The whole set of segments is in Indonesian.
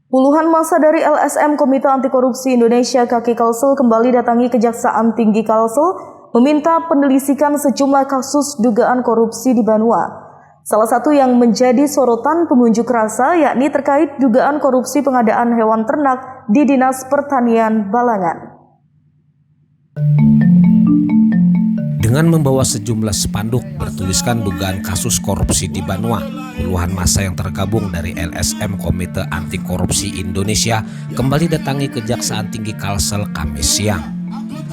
Puluhan massa dari LSM Komite Anti Korupsi Indonesia (KAKI Kalsel) kembali datangi Kejaksaan Tinggi Kalsel meminta penyelidikan sejumlah kasus dugaan korupsi di Banua. Salah satu yang menjadi sorotan pengunjuk rasa yakni terkait dugaan korupsi pengadaan hewan ternak di Dinas Pertanian Balangan. Dengan membawa sejumlah spanduk bertuliskan dugaan kasus korupsi di Banua, puluhan massa yang tergabung dari LSM Komite Anti Korupsi Indonesia kembali datangi Kejaksaan Tinggi Kalsel Kamis siang.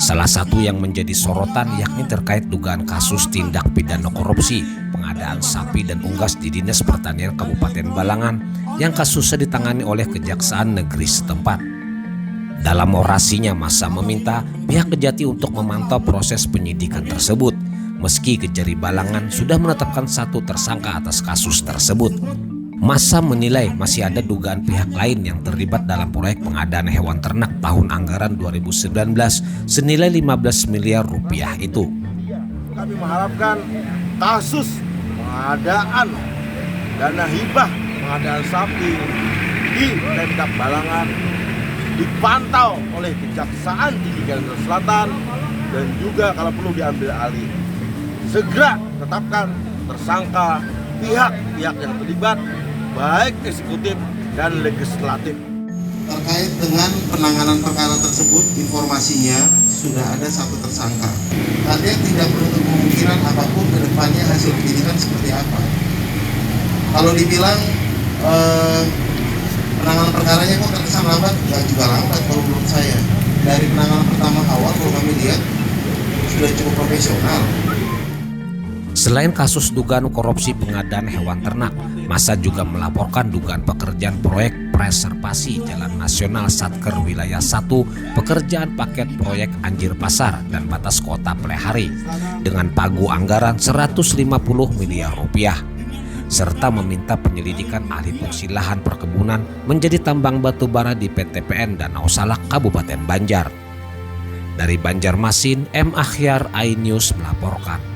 Salah satu yang menjadi sorotan yakni terkait dugaan kasus tindak pidana korupsi pengadaan sapi dan unggas di Dinas Pertanian Kabupaten Balangan yang kasusnya ditangani oleh Kejaksaan Negeri setempat. Dalam orasinya, massa meminta pihak Kejati untuk memantau proses penyidikan tersebut, meski Kejari Balangan sudah menetapkan satu tersangka atas kasus tersebut. Massa menilai masih ada dugaan pihak lain yang terlibat dalam proyek pengadaan hewan ternak tahun anggaran 2019 senilai 15 miliar rupiah itu. Kami mengharapkan kasus pengadaan dana hibah pengadaan sapi di Pemkab Balangan dipantau oleh Kejaksaan Tinggi Kalimantan Selatan dan juga kalau perlu diambil alih. Segera tetapkan tersangka pihak-pihak yang terlibat baik eksekutif dan legislatif. Terkait dengan penanganan perkara tersebut, informasinya sudah ada satu tersangka. Artinya tidak menutup kemungkinan apapun ke depannya hasil penyidikan seperti apa. Kalau dibilang penanganan perkaranya kok terkesan lambat, nggak juga lambat kalau menurut saya. Dari penanganan pertama awal kalau kami lihat sudah cukup profesional. Selain kasus dugaan korupsi pengadaan hewan ternak, massa juga melaporkan dugaan pekerjaan proyek preservasi Jalan Nasional Satker Wilayah 1, pekerjaan paket proyek Anjir Pasar dan Batas Kota Plehari dengan pagu anggaran 150 miliar rupiah. Serta meminta penyelidikan alih fungsi lahan perkebunan menjadi tambang batu bara di PTPN Danau Salak, Kabupaten Banjar. Dari Banjarmasin, M. Akhyar, iNews melaporkan.